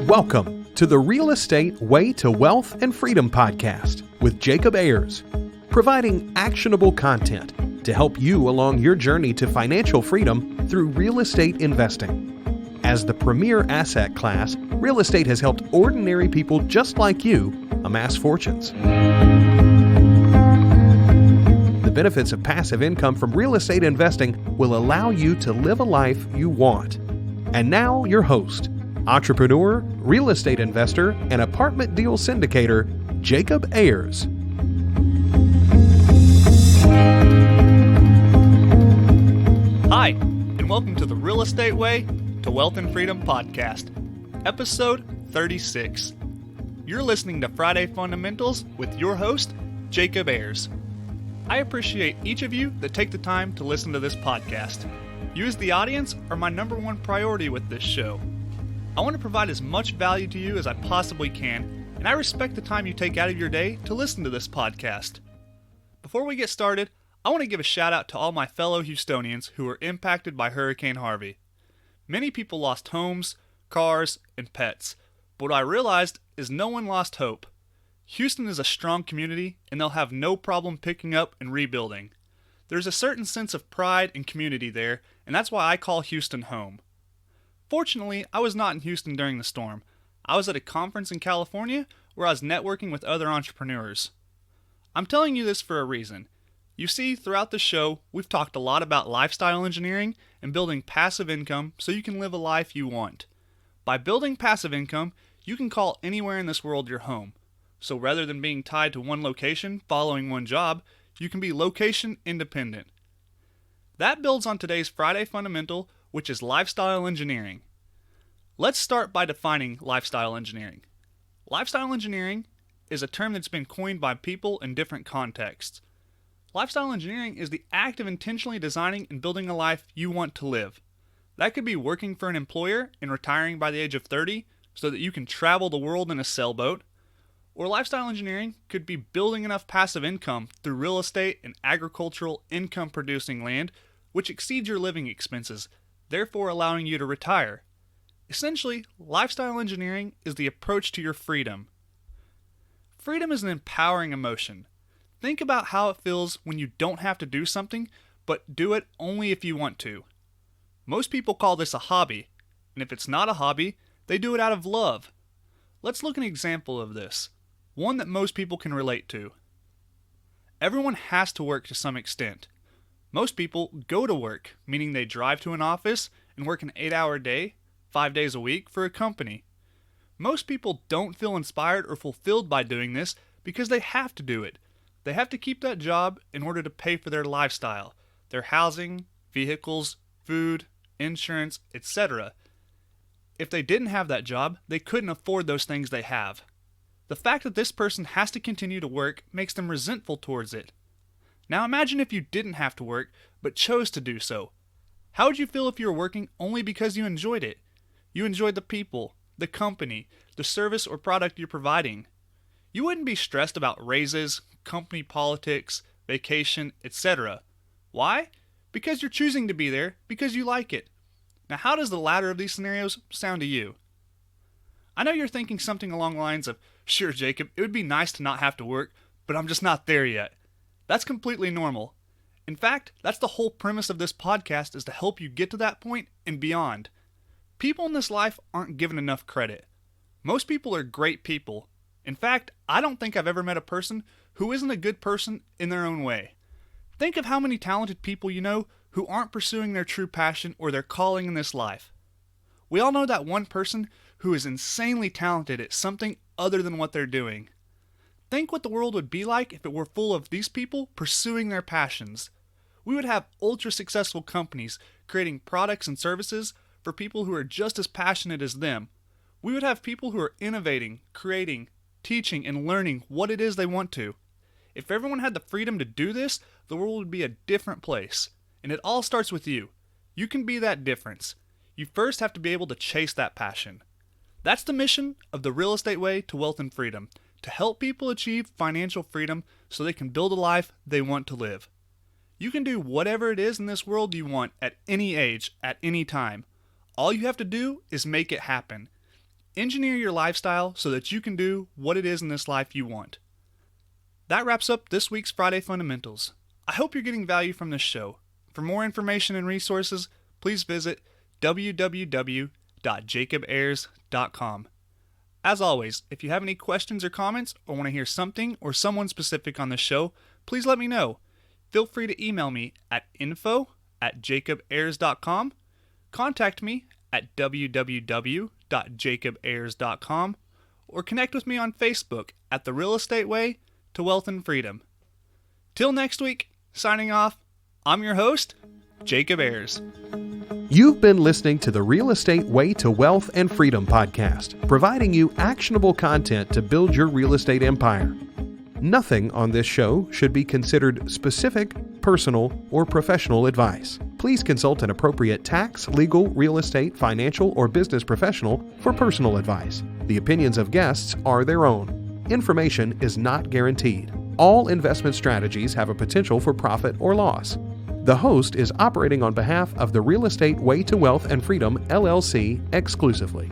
Welcome to the Real Estate Way to Wealth and Freedom podcast with Jacob Ayers, providing actionable content to help you along your journey to financial freedom through real estate investing. As the premier asset class, real estate has helped ordinary people just like you amass fortunes. The benefits of passive income from real estate investing will allow you to live a life you want. And now your host, entrepreneur, real estate investor, and apartment deal syndicator, Jacob Ayers. Hi, and welcome to the Real Estate Way to Wealth and Freedom podcast, episode 36. You're listening to Friday Fundamentals with your host, Jacob Ayers. I appreciate each of you that take the time to listen to this podcast. You as the audience are my number one priority with this show. I want to provide as much value to you as I possibly can, and I respect the time you take out of your day to listen to this podcast. Before we get started, I want to give a shout out to all my fellow Houstonians who were impacted by Hurricane Harvey. Many people lost homes, cars, and pets, but what I realized is no one lost hope. Houston is a strong community, and they'll have no problem picking up and rebuilding. There's a certain sense of pride and community there, and that's why I call Houston home. Fortunately, I was not in Houston during the storm. I was at a conference in California where I was networking with other entrepreneurs. I'm telling you this for a reason. You see, throughout the show, we've talked a lot about lifestyle engineering and building passive income so you can live a life you want. By building passive income, you can call anywhere in this world your home. So rather than being tied to one location, following one job, you can be location independent. That builds on today's Friday fundamental, which is lifestyle engineering. Let's start by defining lifestyle engineering. Lifestyle engineering is a term that's been coined by people in different contexts. Lifestyle engineering is the act of intentionally designing and building a life you want to live. That could be working for an employer and retiring by the age of 30 so that you can travel the world in a sailboat. Or lifestyle engineering could be building enough passive income through real estate and agricultural income-producing land which exceeds your living expenses, therefore allowing you to retire. Essentially, lifestyle engineering is the approach to your freedom. Freedom is an empowering emotion. Think about how it feels when you don't have to do something, but do it only if you want to. Most people call this a hobby, and if it's not a hobby, they do it out of love. Let's look at an example of this, one that most people can relate to. Everyone has to work to some extent. Most people go to work, meaning they drive to an office and work an 8-hour day, 5 days a week for a company. Most people don't feel inspired or fulfilled by doing this because they have to do it. They have to keep that job in order to pay for their lifestyle, their housing, vehicles, food, insurance, etc. If they didn't have that job, they couldn't afford those things they have. The fact that this person has to continue to work makes them resentful towards it. Now imagine if you didn't have to work, but chose to do so. How would you feel if you were working only because you enjoyed it? You enjoyed the people, the company, the service or product you're providing. You wouldn't be stressed about raises, company politics, vacation, etc. Why? Because you're choosing to be there because you like it. Now how does the latter of these scenarios sound to you? I know you're thinking something along the lines of, sure Jacob, it would be nice to not have to work, but I'm just not there yet. That's completely normal. In fact, that's the whole premise of this podcast is to help you get to that point and beyond. People in this life aren't given enough credit. Most people are great people. In fact, I don't think I've ever met a person who isn't a good person in their own way. Think of how many talented people you know who aren't pursuing their true passion or their calling in this life. We all know that one person who is insanely talented at something other than what they're doing. Think what the world would be like if it were full of these people pursuing their passions. We would have ultra-successful companies creating products and services for people who are just as passionate as them. We would have people who are innovating, creating, teaching, and learning what it is they want to. If everyone had the freedom to do this, the world would be a different place. And it all starts with you. You can be that difference. You first have to be able to chase that passion. That's the mission of the Real Estate Way to Wealth and Freedom, to help people achieve financial freedom so they can build a life they want to live. You can do whatever it is in this world you want at any age, at any time. All you have to do is make it happen. Engineer your lifestyle so that you can do what it is in this life you want. That wraps up this week's Friday Fundamentals. I hope you're getting value from this show. For more information and resources, please visit www.jacobayers.com. As always, if you have any questions or comments or want to hear something or someone specific on the show, please let me know. Feel free to email me at info@jacobayers.com, contact me at www.jacobayers.com, or connect with me on Facebook at The Real Estate Way to Wealth and Freedom. Till next week, signing off, I'm your host, Jacob Ayers. You've been listening to the Real Estate Way to Wealth and Freedom podcast, providing you actionable content to build your real estate empire. Nothing on this show should be considered specific, personal, or professional advice. Please consult an appropriate tax, legal, real estate, financial, or business professional for personal advice. The opinions of guests are their own. Information is not guaranteed. All investment strategies have a potential for profit or loss. The host is operating on behalf of the Real Estate Way to Wealth and Freedom, LLC, exclusively.